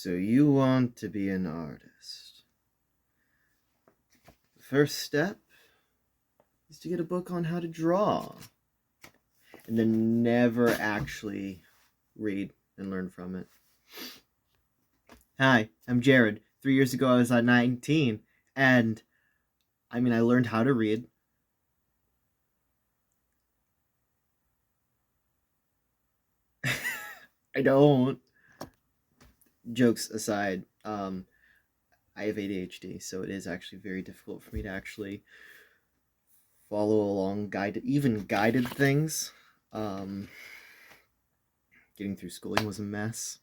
So you want to be an artist. The first step is to get a book on how to draw. And then never actually read and learn from it. Hi, I'm Jared. 3 years ago I was at 19, and I learned how to read. I don't. Jokes aside, I have ADHD, so it is actually very difficult for me to actually follow along guided things. Getting through schooling was a mess.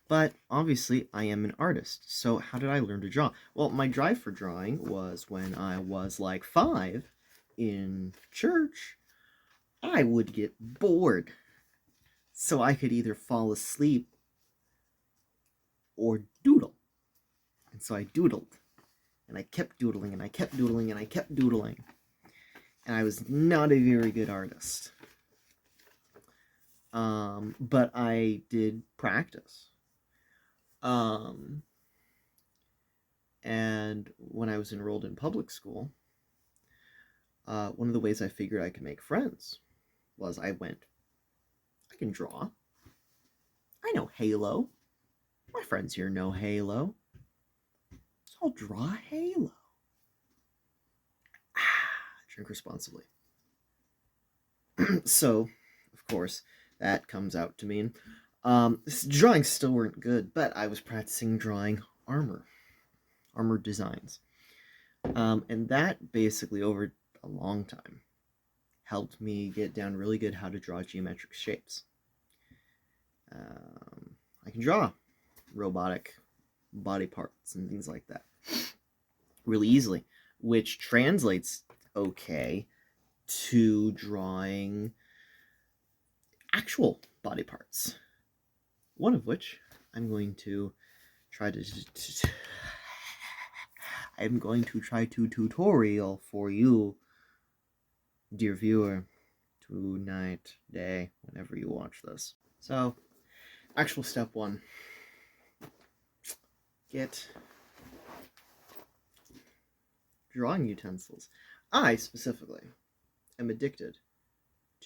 But obviously, I am an artist. So how did I learn to draw? Well, my drive for drawing was when I was like 5 in church. I would get bored. So I could either fall asleep or doodle. And so I doodled. And I kept doodling, and I kept doodling, and I kept doodling. And I was not a very good artist. But I did practice. And when I was enrolled in public school, one of the ways I figured I could make friends was I can draw. I know Halo. My friends here know Halo. So I'll draw Halo. Drink responsibly. So, of course, that comes out to mean drawings still weren't good, but I was practicing drawing armor designs. And that basically, over a long time, helped me get down really good how to draw geometric shapes. I can draw robotic body parts and things like that really easily, which translates okay to drawing actual body parts. One of which I'm going to try to tutorial for you, dear viewer, tonight, day, whenever you watch this. So, actual step 1. Get drawing utensils. I, specifically, am addicted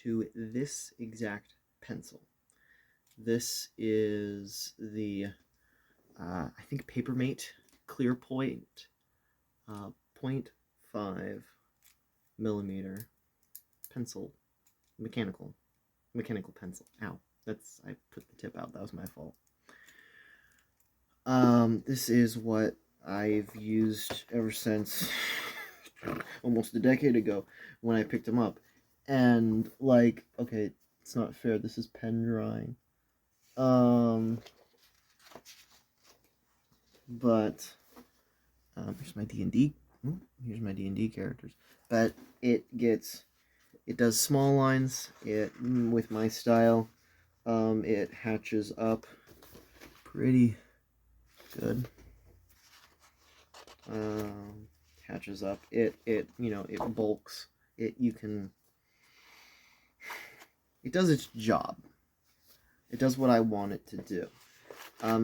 to this exact pencil. This is the, I think, Papermate Clear Point 0.5 millimeter pencil, mechanical pencil. Ow, I put the tip out, that was my fault. This is what I've used ever since almost a decade ago when I picked them up. And, like, okay, it's not fair, this is pen drawing. But, here's my D&D, here's my D&D characters. But it does small lines, with my style, it hatches up pretty good. Hatches up. It bulks. It does its job. It does what I want it to do.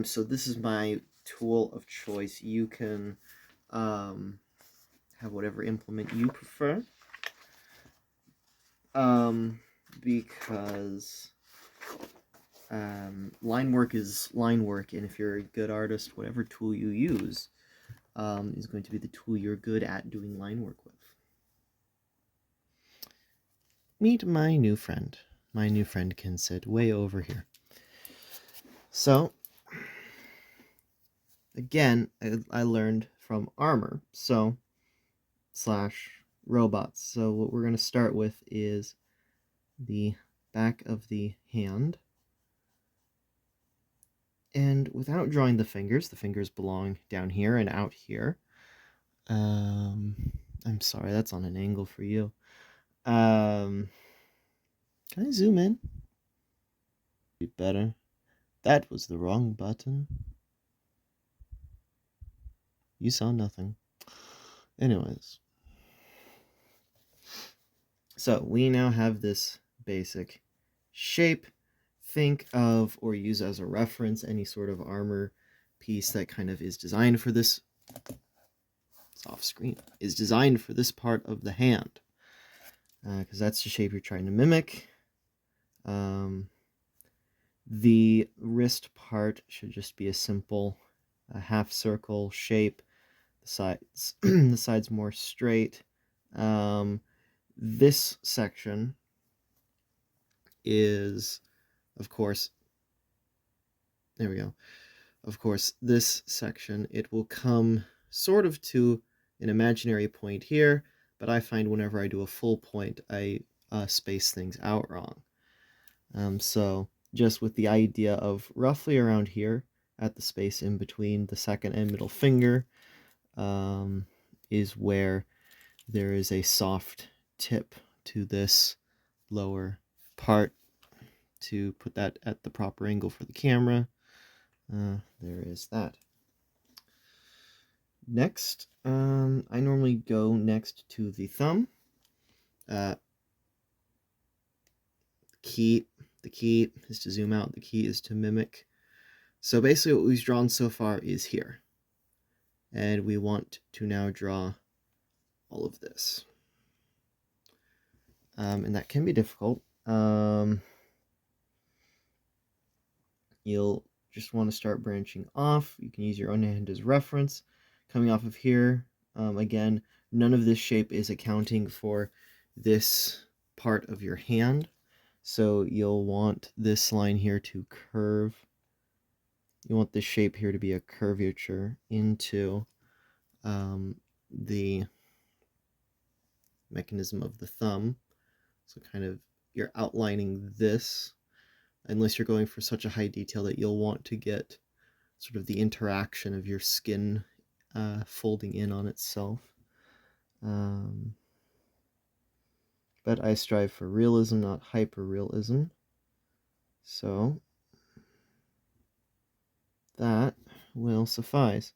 So this is my tool of choice. You can have whatever implement you prefer. Because line work is line work, and if you're a good artist, whatever tool you use is going to be the tool you're good at doing line work with. Meet my new friend. My new friend can sit way over here. So, again, I learned from armor, / robots. So what we're going to start with is the back of the hand. And without drawing the fingers belong down here and out here. I'm sorry, that's on an angle for you. Can I zoom in? Be better. That was the wrong button. You saw nothing. Anyways. So we now have this basic shape think of or use as a reference any sort of armor piece that kind of is designed for this, it's off screen, is designed for this part of the hand, because that's the shape you're trying to mimic. The wrist part should just be a simple half circle shape. The sides, the sides more straight. This section is, of course, there we go. Of course, this section, it will come sort of to an imaginary point here, but I find whenever I do a full point, I space things out wrong. So just with the idea of roughly around here at the space in between the second and middle finger is where there is a soft tip to this lower part to put that at the proper angle for the camera. There is that. Next, I normally go next to the thumb. The key is to zoom out, the key is to mimic. So basically what we've drawn so far is here. And we want to now draw all of this. And that can be difficult. You'll just want to start branching off. You can use your own hand as reference. Coming off of here, again, none of this shape is accounting for this part of your hand. So you'll want this line here to curve. You want this shape here to be a curvature into the mechanism of the thumb. So kind of you're outlining this, unless you're going for such a high detail that you'll want to get sort of the interaction of your skin folding in on itself. But I strive for realism, not hyper-realism. So that will suffice.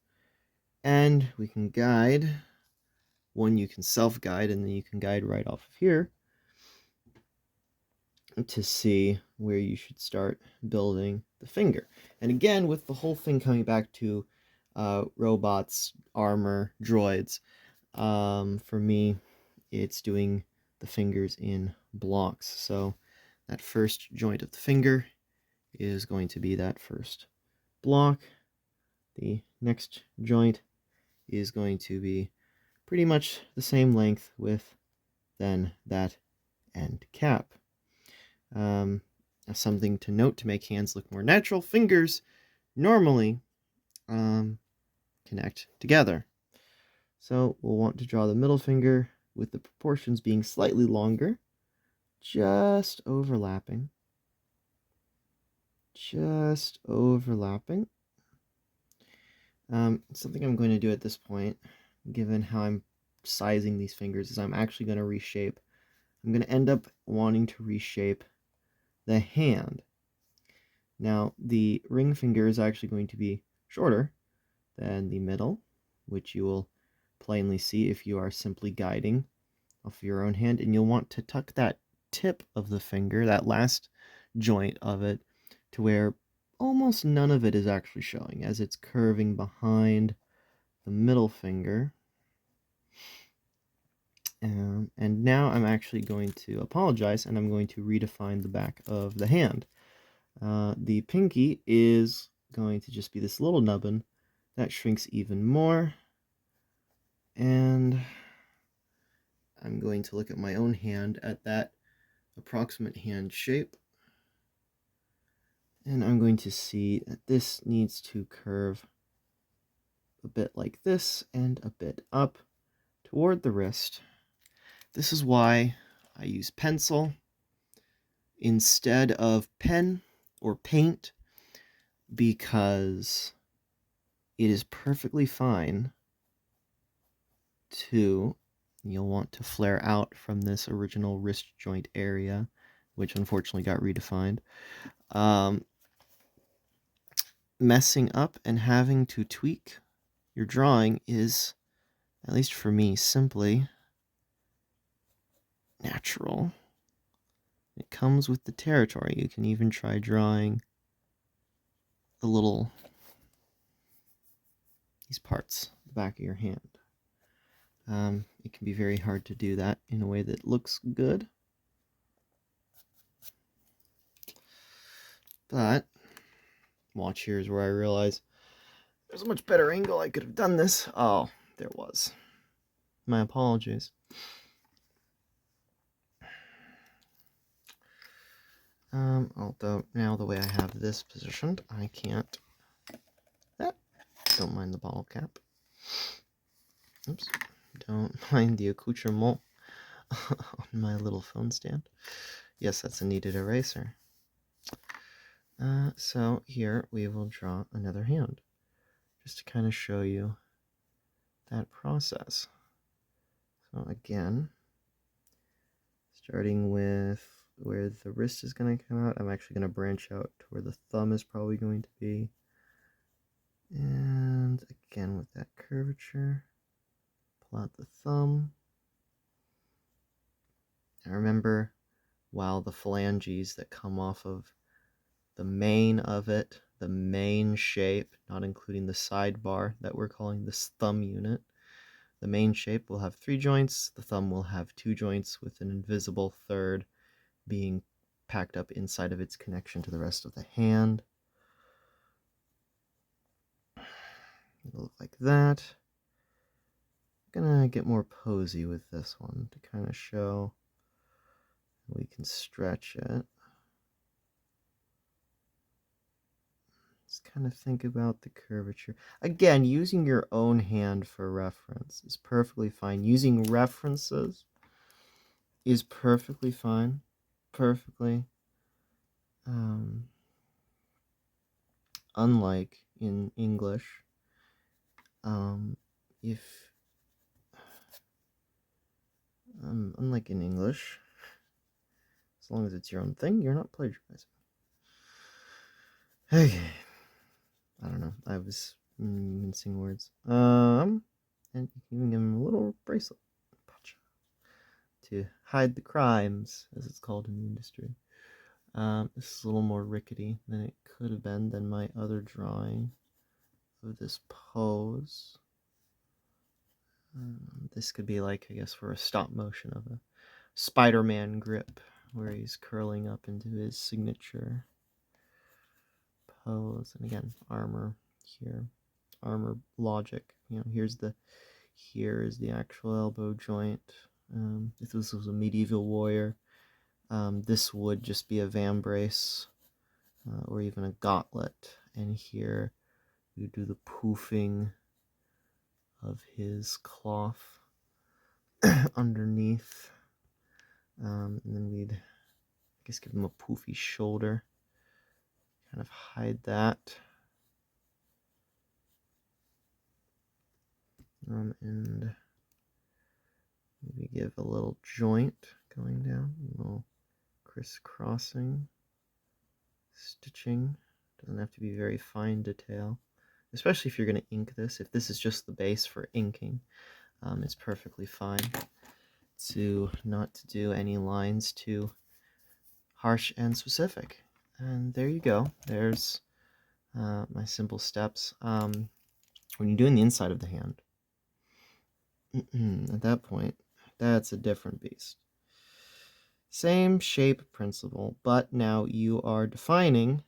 And we can guide. One, you can self-guide, and then you can guide right off of here to see where you should start building the finger. And again, with the whole thing coming back to robots, armor, droids, for me, it's doing the fingers in blocks. So that first joint of the finger is going to be that first block. The next joint is going to be pretty much the same length with then that end cap. Something to note to make hands look more natural, fingers normally connect together. So we'll want to draw the middle finger with the proportions being slightly longer, just overlapping. Just overlapping. Something I'm going to do at this point, given how I'm sizing these fingers, is I'm actually going to reshape. I'm going to end up wanting to reshape the hand. Now, the ring finger is actually going to be shorter than the middle, which you will plainly see if you are simply guiding off your own hand, and you'll want to tuck that tip of the finger, that last joint of it, to where almost none of it is actually showing, as it's curving behind the middle finger. And now I'm actually going to apologize, and I'm going to redefine the back of the hand. The pinky is going to just be this little nubbin that shrinks even more. And I'm going to look at my own hand at that approximate hand shape. And I'm going to see that this needs to curve a bit like this and a bit up toward the wrist. This is why I use pencil instead of pen or paint, because it is perfectly fine to, you'll want to flare out from this original wrist joint area, which unfortunately got redefined. Messing up and having to tweak your drawing is, at least for me, simply natural. It comes with the territory. You can even try drawing the little, these parts, the back of your hand. It can be very hard to do that in a way that looks good. But, watch, here's where I realize there's a much better angle I could have done this. Oh, there was. My apologies. Although now the way I have this positioned, I can't. Don't mind the bottle cap. Oops. Don't mind the accoutrement on my little phone stand. Yes, that's a kneaded eraser. So here we will draw another hand, just to kind of show you that process. So again, starting with where the wrist is going to come out, I'm actually going to branch out to where the thumb is probably going to be. And again with that curvature, pull out the thumb. Now remember, while the phalanges that come off of the main of it, the main shape, not including the sidebar that we're calling this thumb unit, the main shape will have 3 joints, the thumb will have 2 joints with an invisible third being packed up inside of its connection to the rest of the hand. It'll look like that. I'm gonna get more posy with this one to kind of show we can stretch it. Just kind of think about the curvature. Again, using your own hand for reference is perfectly fine. Using references is perfectly fine. Perfectly. Unlike in English, unlike in English, as long as it's your own thing, you're not plagiarizing. Okay. I don't know. I was mincing words. And you can even give him a little bracelet to hide the crimes, as it's called in the industry. This is a little more rickety than it could have been than my other drawing of this pose. This could be like, I guess, for a stop motion of a Spider-Man grip, where he's curling up into his signature pose. And again, armor here, armor logic. You know, here is the actual elbow joint. If this was a medieval warrior, this would just be a vambrace or even a gauntlet. And here you do the poofing of his cloth underneath. And then we'd, I guess, give him a poofy shoulder. Kind of hide that. And maybe give a little joint going down, a little crisscrossing, stitching. Doesn't have to be very fine detail, especially if you're going to ink this. If this is just the base for inking, it's perfectly fine to not to do any lines too harsh and specific. And there you go. There's my simple steps. When you're doing the inside of the hand, at that point, that's a different beast. Same shape principle, but now you are defining.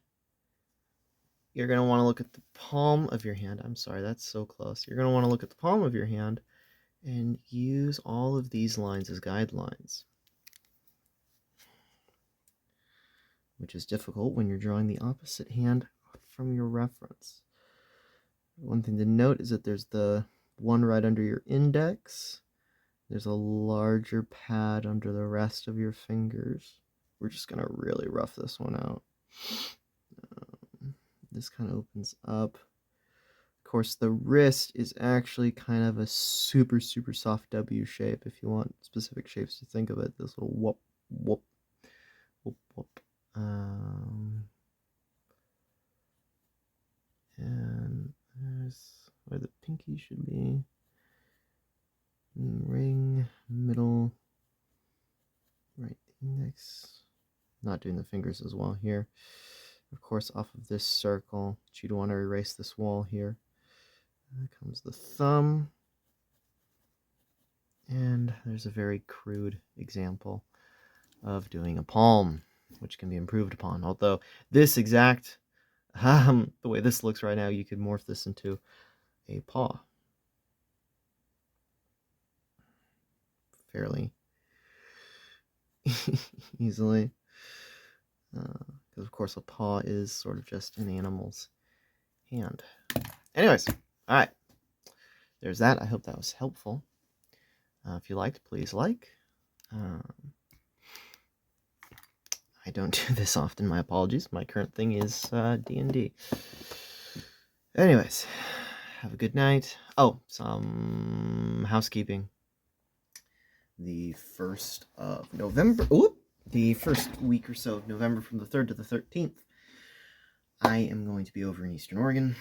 You're going to want to look at the palm of your hand. I'm sorry, that's so close. You're going to want to look at the palm of your hand and use all of these lines as guidelines, which is difficult when you're drawing the opposite hand from your reference. One thing to note is that there's the one right under your index. There's a larger pad under the rest of your fingers. We're just going to really rough this one out. This kind of opens up. Of course, the wrist is actually kind of a super, super soft W shape. If you want specific shapes to think of it, this little whoop, whoop, whoop, whoop. And there's where the pinky should be. Ring, middle, right index. Not doing the fingers as well here. Of course, off of this circle, but you don't want to erase this wall here. There comes the thumb. And there's a very crude example of doing a palm, which can be improved upon. Although this exact, the way this looks right now, you could morph this into a paw fairly easily. Because, of course, a paw is sort of just an animal's hand. Anyways, all right. There's that. I hope that was helpful. If you liked, please like. I don't do this often. My apologies. My current thing is D&D. Anyways, have a good night. Oh, some housekeeping. The 1st of November. The first week or so of November, from the 3rd to the 13th, I am going to be over in Eastern Oregon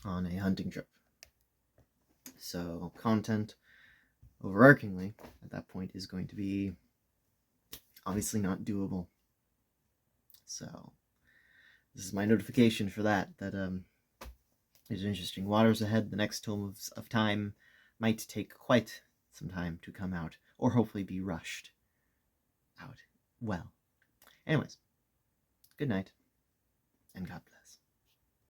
on a hunting trip. So content, overarchingly, at that point is going to be obviously not doable. So this is my notification for that there's interesting waters ahead. The next tome of time might take quite some time to come out, or hopefully be rushed out. Well, anyways, good night, and God bless.